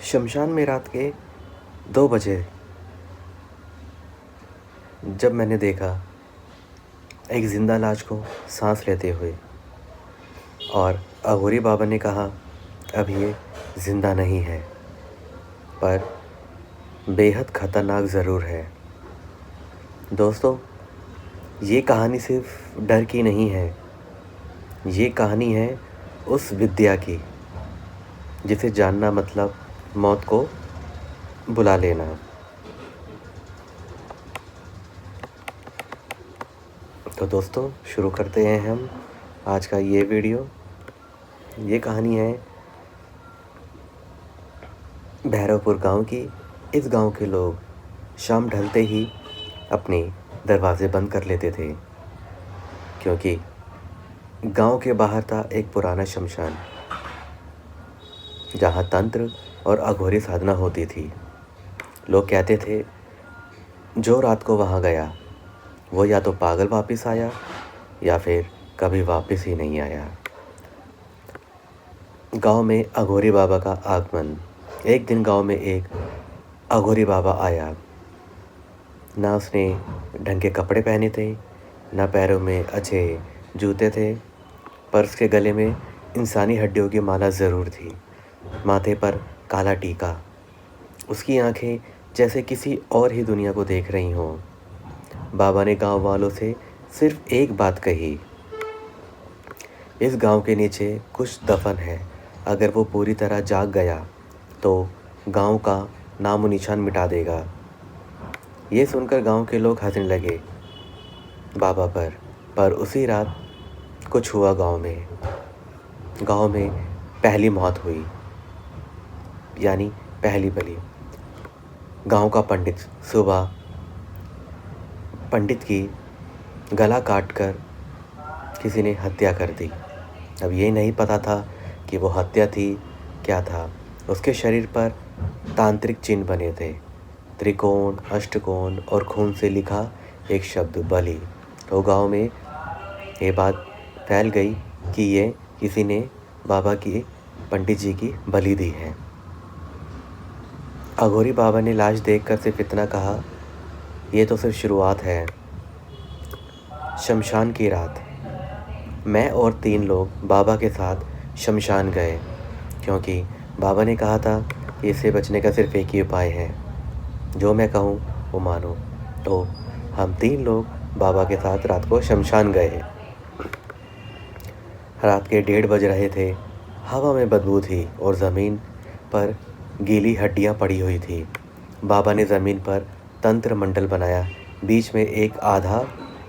शमशान में रात के 2 बजे जब मैंने देखा एक जिंदा लाश को सांस लेते हुए, और अघोरी बाबा ने कहा अब ये जिंदा नहीं है, पर बेहद खतरनाक ज़रूर है। दोस्तों, ये कहानी सिर्फ डर की नहीं है, ये कहानी है उस विद्या की जिसे जानना मतलब मौत को बुला लेना। तो दोस्तों, शुरू करते हैं हम आज का ये वीडियो। ये कहानी है भैरवपुर गांव की। इस गांव के लोग शाम ढलते ही अपने दरवाजे बंद कर लेते थे, क्योंकि गांव के बाहर था एक पुराना शमशान जहां तंत्र और अघोरी साधना होती थी। लोग कहते थे जो रात को वहां गया वो या तो पागल वापस आया या फिर कभी वापस ही नहीं आया। गांव में अघोरी बाबा का आगमन। एक दिन गांव में एक अघोरी बाबा आया। ना उसने ढंग के कपड़े पहने थे, ना पैरों में अच्छे जूते थे, पर उसके गले में इंसानी हड्डियों की माला ज़रूर थी। माथे पर काला टीका। उसकी आंखें जैसे किसी और ही दुनिया को देख रही हों। बाबा ने गांव वालों से सिर्फ एक बात कही, इस गांव के नीचे कुछ दफन है, अगर वो पूरी तरह जाग गया तो गांव का नामो निशान मिटा देगा। ये सुनकर गांव के लोग हंसने लगे बाबा पर उसी रात कुछ हुआ। गांव में पहली मौत हुई, यानी पहली बलि। गांव का पंडित सुबह पंडित की गला काटकर किसी ने हत्या कर दी। अब ये नहीं पता था कि वो हत्या थी क्या था। उसके शरीर पर तांत्रिक चिन्ह बने थे, त्रिकोण, अष्टकोण और खून से लिखा एक शब्द बलि। तो गांव में ये बात फैल गई कि ये किसी ने बाबा की पंडित जी की बलि दी है। अघोरी बाबा ने लाश देखकर सिर्फ इतना कहा, ये तो सिर्फ शुरुआत है। शमशान की रात मैं और 3 लोग बाबा के साथ शमशान गए, क्योंकि बाबा ने कहा था कि इससे बचने का सिर्फ एक ही उपाय है, जो मैं कहूँ वो मानो। तो हम 3 लोग बाबा के साथ रात को शमशान गए। रात के 1:30 बज रहे थे। हवा में बदबू थी और ज़मीन पर गीली हड्डियाँ पड़ी हुई थी। बाबा ने ज़मीन पर तंत्र मंडल बनाया, बीच में एक आधा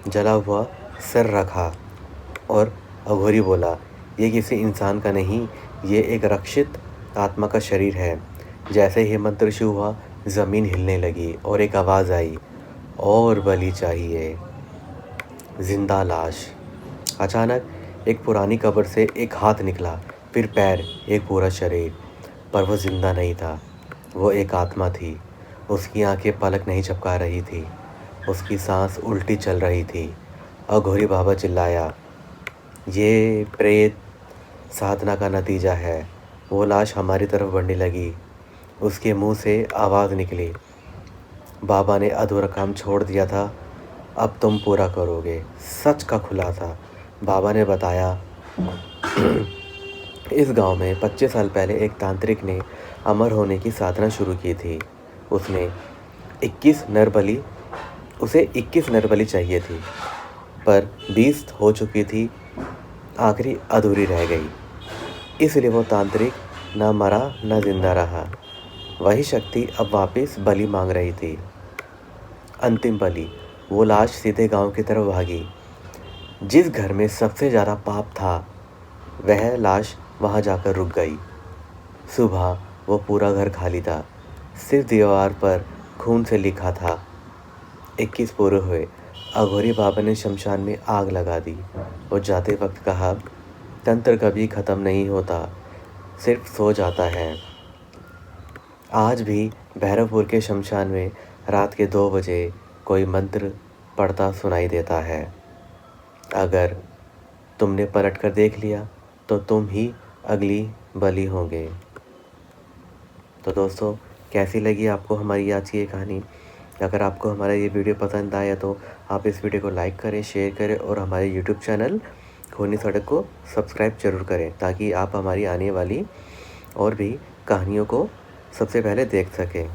जला हुआ सर रखा और अघोरी बोला, ये किसी इंसान का नहीं, ये एक रक्षित आत्मा का शरीर है। जैसे ही मंत्र शुरू हुआ, ज़मीन हिलने लगी और एक आवाज़ आई, और बलि चाहिए। जिंदा लाश। अचानक एक पुरानी कब्र से एक हाथ निकला, फिर पैर, एक पूरा शरीर। पर वो जिंदा नहीं था, वो एक आत्मा थी। उसकी आंखें पलक नहीं झपका रही थी, उसकी सांस उल्टी चल रही थी। अघोरी बाबा चिल्लाया, ये प्रेत साधना का नतीजा है। वो लाश हमारी तरफ बढ़ने लगी। उसके मुंह से आवाज़ निकली, बाबा ने अधूरा काम छोड़ दिया था, अब तुम पूरा करोगे। सच का खुलासा। बाबा ने बताया, इस गांव में 25 साल पहले एक तांत्रिक ने अमर होने की साधना शुरू की थी। उसने 21 नर बलि उसे 21 नर बलि चाहिए थी, पर 20 हो चुकी थी, आखिरी अधूरी रह गई। इसलिए वो तांत्रिक ना मरा ना जिंदा रहा। वही शक्ति अब वापस बलि मांग रही थी। अंतिम बलि। वो लाश सीधे गांव की तरफ भागी। जिस घर में सबसे ज़्यादा पाप था, वह लाश वहां जाकर रुक गई। सुबह वो पूरा घर खाली था, सिर्फ दीवार पर खून से लिखा था, 21 पूरे हुए। अघोरी बाबा ने शमशान में आग लगा दी और जाते वक्त कहा, तंत्र कभी ख़त्म नहीं होता, सिर्फ सो जाता है। आज भी भैरवपुर के शमशान में रात के 2 बजे कोई मंत्र पढ़ता सुनाई देता है। अगर तुमने पलट कर देख लिया तो तुम ही अगली बलि होंगे। तो दोस्तों, कैसी लगी आपको हमारी आज की ये कहानी? अगर आपको हमारा ये वीडियो पसंद आया तो आप इस वीडियो को लाइक करें, शेयर करें और हमारे यूट्यूब चैनल खूनी सड़क को सब्सक्राइब ज़रूर करें, ताकि आप हमारी आने वाली और भी कहानियों को सबसे पहले देख सकें।